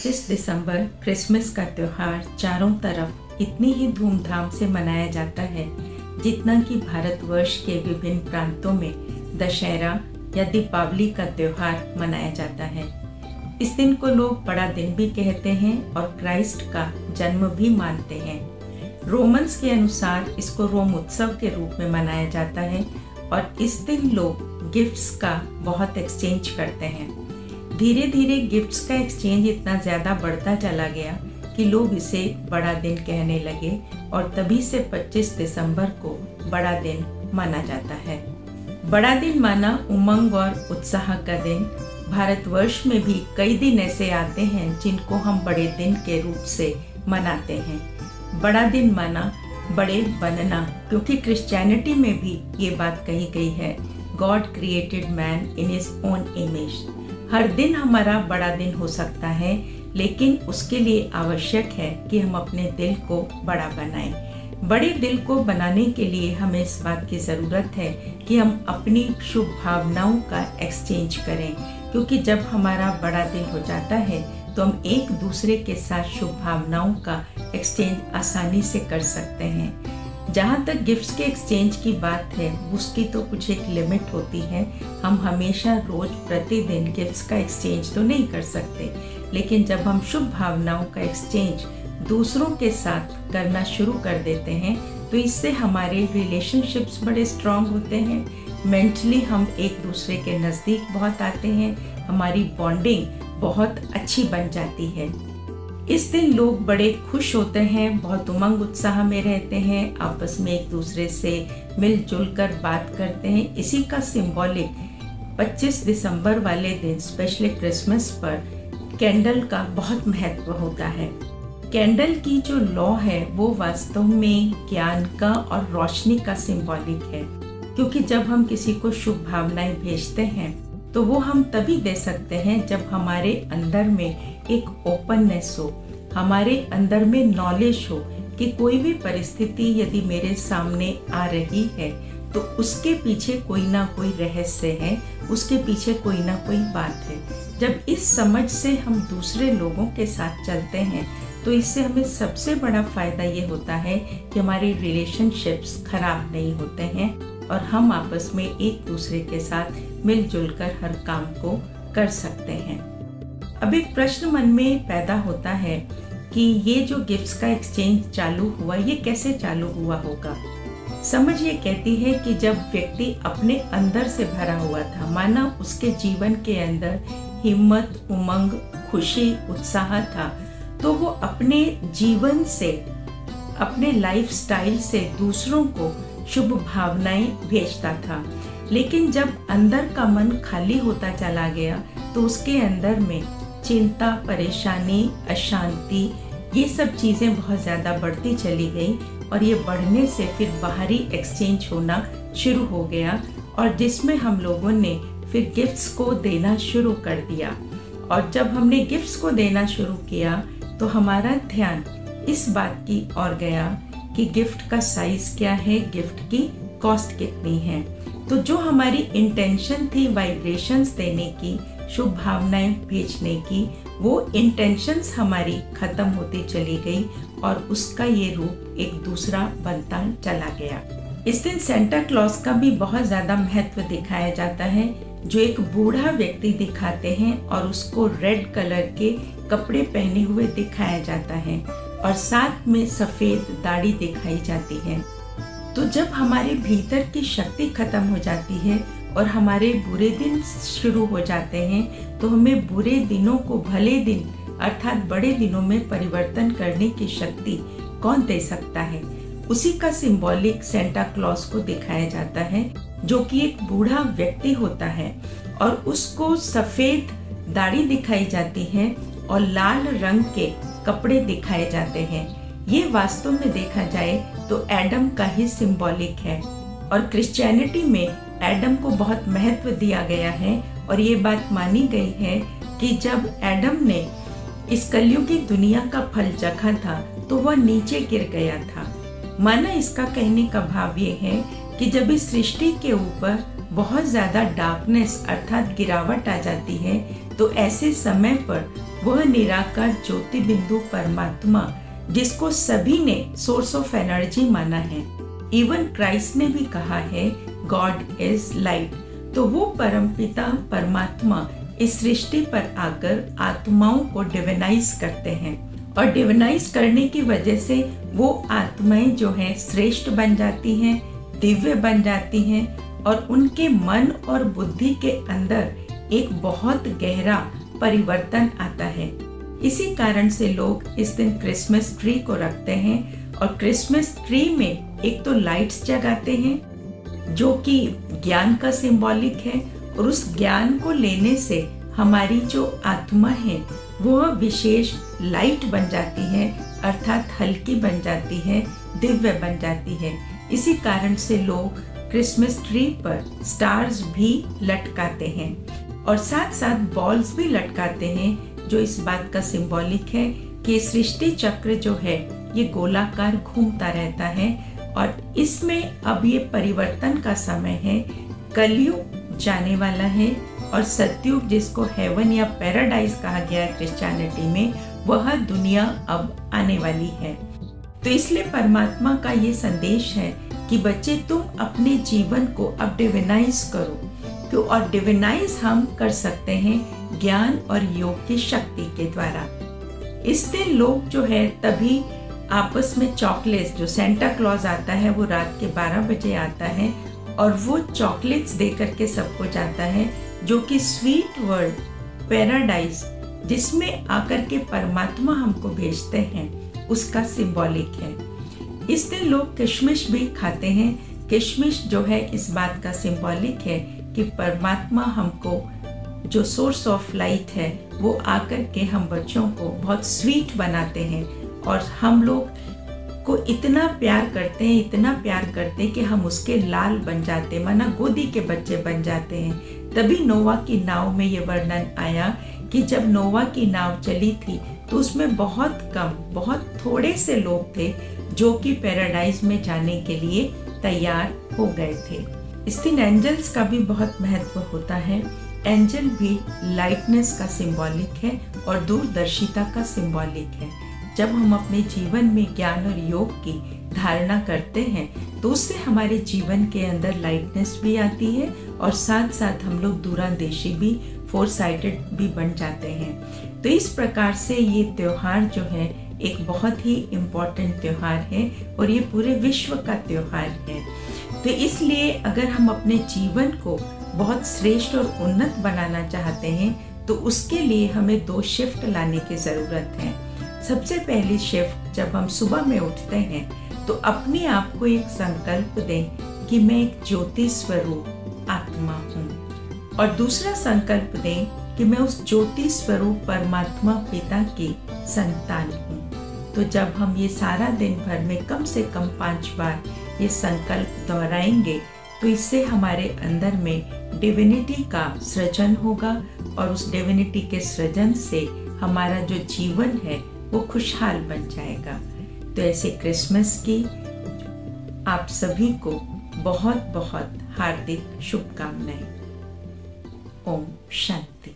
25 दिसंबर Christmas का त्यौहार चारों तरफ इतनी ही धूमधाम से मनाया जाता है जितना कि भारतवर्ष के विभिन्न प्रांतों में दशहरा या दीपावली का त्यौहार मनाया जाता है। इस दिन को लोग बड़ा दिन भी कहते हैं और क्राइस्ट का जन्म भी मानते हैं। रोमन्स के अनुसार इसको रोम उत्सव के रूप में मनाया जाता है और इस दिन लोग गिफ्ट्स का बहुत एक्सचेंज करते हैं। धीरे धीरे गिफ्ट्स का एक्सचेंज इतना ज़्यादा बढ़ता चला गया कि लोग इसे बड़ा दिन कहने लगे और तभी से 25 दिसंबर को बड़ा दिन माना जाता है। बड़ा दिन माना उमंग और उत्साह का दिन। भारतवर्ष में भी कई दिन ऐसे आते हैं जिनको हम बड़े दिन के रूप से मनाते हैं। बड़ा दिन माना बड़े बनना, क्योंकि क्रिश्चियनिटी में भी ये बात कही गई है, God created man in his own image. हर दिन हमारा बड़ा दिन हो सकता है, लेकिन उसके लिए आवश्यक है कि हम अपने दिल को बड़ा बनाएं। बड़े दिल को बनाने के लिए हमें इस बात की ज़रूरत है कि हम अपनी शुभ भावनाओं का एक्सचेंज करें, क्योंकि जब हमारा बड़ा दिल हो जाता है तो हम एक दूसरे के साथ शुभ भावनाओं का एक्सचेंज आसानी से कर सकते हैं। जहाँ तक गिफ्ट्स के एक्सचेंज की बात है, उसकी तो कुछ एक लिमिट होती है। हम हमेशा रोज प्रतिदिन गिफ्ट्स का एक्सचेंज तो नहीं कर सकते, लेकिन जब हम शुभ भावनाओं का एक्सचेंज दूसरों के साथ करना शुरू कर देते हैं तो इससे हमारे रिलेशनशिप्स बड़े स्ट्रांग होते हैं। मेंटली हम एक दूसरे के नज़दीक बहुत आते हैं, हमारी बॉन्डिंग बहुत अच्छी बन जाती है। इस दिन लोग बड़े खुश होते हैं, बहुत उमंग उत्साह में रहते हैं, आपस में एक दूसरे से मिलजुल कर बात करते हैं। इसी का सिंबॉलिक 25 दिसंबर वाले दिन, स्पेशली क्रिसमस पर, कैंडल का बहुत महत्व होता है। कैंडल की जो लौ है वो वास्तव में ज्ञान का और रोशनी का सिंबॉलिक है, क्योंकि जब हम किसी को शुभ भावनाएं भेजते हैं तो वो हम तभी दे सकते हैं जब हमारे अंदर में एक ओपननेस हो, हमारे अंदर में नॉलेज हो कि कोई भी परिस्थिति यदि मेरे सामने आ रही है तो उसके पीछे कोई ना कोई रहस्य है, उसके पीछे कोई ना कोई बात है। जब इस समझ से हम दूसरे लोगों के साथ चलते हैं तो इससे हमें सबसे बड़ा फायदा ये होता है कि हमारे रिलेशनशिप्स खराब नहीं होते हैं और हम आपस में एक दूसरे के साथ मिलजुल कर हर काम को कर सकते हैं। अब एक प्रश्न मन में पैदा होता है कि ये जो गिफ्ट्स का एक्सचेंज चालू हुआ, ये कैसे चालू हुआ होगा। समझ ये कहती है कि जब व्यक्ति अपने अंदर से भरा हुआ था, माना उसके जीवन के अंदर हिम्मत, उमंग, खुशी, उत्साह था, तो वो अपने जीवन से, अपने लाइफस्टाइल से दूसरों को शुभ भावनाएं भेजता था। लेकिन जब अंदर का मन खाली होता चला गया तो उसके अंदर में चिंता, परेशानी, अशांति, ये सब चीज़ें बहुत ज़्यादा बढ़ती चली गई और ये बढ़ने से फिर बाहरी एक्सचेंज होना शुरू हो गया और जिसमें हम लोगों ने फिर गिफ्ट्स को देना शुरू कर दिया। और जब हमने गिफ्ट्स को देना शुरू किया तो हमारा ध्यान इस बात की ओर गया कि गिफ्ट का साइज क्या है, गिफ्ट की कॉस्ट कितनी है। तो जो हमारी इंटेंशन थी वाइब्रेशंस देने की, शुभ भावनाएं भेजने की, वो इंटेंशंस हमारी खत्म होती चली गई और उसका ये रूप एक दूसरा बनता चला गया। इस दिन सेंटा क्लॉज का भी बहुत ज़्यादा महत्व दिखाया जाता है, जो एक बूढ़ा व्यक्ति दिखाते हैं और उसको रेड कलर के कपड़े पहने हुए दिखाया जाता है और साथ में सफ़ेद दाढ़ी दिखाई जाती है। तो जब हमारे भीतर की शक्ति खत्म हो जाती है और हमारे बुरे दिन शुरू हो जाते हैं तो हमें बुरे दिनों को भले दिन अर्थात बड़े दिनों में परिवर्तन करने की शक्ति कौन दे सकता है। उसी का सिंबॉलिक सेंटा क्लॉज को दिखाया जाता है, जो कि एक बूढ़ा व्यक्ति होता है और उसको सफ़ेद दाढ़ी दिखाई जाती है और लाल रंग के कपड़े दिखाए जाते हैं। ये वास्तव में देखा जाए तो एडम का ही सिंबॉलिक है और क्रिश्चियनिटी में एडम को बहुत महत्व दिया गया है और ये बात मानी गई है कि जब एडम ने इस कलयुगी दुनिया का फल चखा था तो वह नीचे गिर गया था। माना इसका कहने का भाव ये है कि जब इस सृष्टि के ऊपर बहुत ज़्यादा डार्कनेस अर्थात गिरावट आ जाती है तो ऐसे समय पर वह निराकार ज्योति बिंदु परमात्मा जिसको सभी ने सोर्स ऑफ एनर्जी माना है, इवन क्राइस्ट ने भी कहा है गॉड इज लाइट। तो वो परमपिता परमात्मा इस सृष्टि पर आकर आत्माओं को डिविनाइज करते हैं, और डिविनाइज करने की वजह से वो आत्माएं जो हैं श्रेष्ठ बन जाती हैं, दिव्य बन जाती हैं, और उनके मन और बुद्धि के अंदर एक बहुत गहरा परिवर्तन आता है। इसी कारण से लोग इस दिन क्रिसमस ट्री को रखते हैं, और क्रिसमस ट्री में एक तो लाइट्स जगाते हैं जो कि ज्ञान का सिंबॉलिक है, और उस ज्ञान को लेने से हमारी जो आत्मा है वो विशेष लाइट बन जाती है, अर्थात हल्की बन जाती है, दिव्य बन जाती है। इसी कारण से लोग क्रिसमस ट्री पर स्टार्स भी लटकाते हैं, और साथ साथ बॉल्स भी लटकाते हैं, जो इस बात का सिंबॉलिक है कि सृष्टि चक्र जो है ये गोलाकार घूमता रहता है, और इसमें अब ये परिवर्तन का समय है। कलयुग जाने वाला है, और सतयुग जिसको हेवन या पैराडाइज कहा गया है क्रिश्चियनिटी में, वह दुनिया अब आने वाली है। तो इसलिए परमात्मा का ये संदेश है कि बच्चे तुम अपने जीवन को अब डिविनाइज करो, और डिविनाइज हम कर सकते हैं ज्ञान और योग की शक्ति के द्वारा। इस दिन लोग जो है तभी आपस में चॉकलेट्स, जो सेंटा क्लॉज आता है वो रात के 12 बजे आता है, और वो चॉकलेट्स दे करके सबको जाता है, जो कि स्वीट वर्ल्ड पैराडाइज जिसमें आकर के परमात्मा हमको भेजते हैं उसका सिंबॉलिक है। इस दिन लोग किशमिश भी खाते हैं। किशमिश जो है इस बात का सिंबॉलिक है कि परमात्मा हमको जो सोर्स ऑफ लाइट है वो आकर के हम बच्चों को बहुत स्वीट बनाते हैं, और हम लोग को इतना प्यार करते हैं, इतना प्यार करते हैं कि हम उसके लाल बन जाते हैं, माना गोदी के बच्चे बन जाते हैं। तभी नोवा की नाव में ये वर्णन आया कि जब नोवा की नाव चली थी तो उसमें बहुत थोड़े से लोग थे जो कि पैराडाइज में जाने के लिए तैयार हो गए थे। इस दिन एंजल्स का भी बहुत महत्व होता है। एंजल भी लाइटनेस का सिंबॉलिक है और दूरदर्शिता का सिंबॉलिक है। जब हम अपने जीवन में ज्ञान और योग की धारणा करते हैं तो उससे हमारे जीवन के अंदर लाइटनेस भी आती है, और साथ साथ हम लोग दूरंदेशी भी, फोरसाइटेड भी बन जाते हैं। तो इस प्रकार से ये त्योहार जो है एक बहुत ही इम्पोर्टेंट त्योहार है, और ये पूरे विश्व का त्योहार है। तो इसलिए अगर हम अपने जीवन को बहुत श्रेष्ठ और उन्नत बनाना चाहते हैं तो उसके लिए हमें 2 शिफ्ट लाने की ज़रूरत है। सबसे पहली शिफ्ट, जब हम सुबह में उठते हैं तो अपने आप को एक संकल्प दें कि मैं एक ज्योति स्वरूप आत्मा हूँ, और दूसरा संकल्प दें कि मैं उस ज्योति स्वरूप परमात्मा पिता की संतान हूँ। तो जब हम ये सारा दिन भर में कम से कम 5 बार ये संकल्प दोहराएंगे तो इससे हमारे अंदर में डिविनिटी का सृजन होगा, और उस डिविनिटी के सृजन से हमारा जो जीवन है वो खुशहाल बन जाएगा। तो ऐसे क्रिसमस की आप सभी को बहुत बहुत हार्दिक शुभकामनाएं। ओम शांति।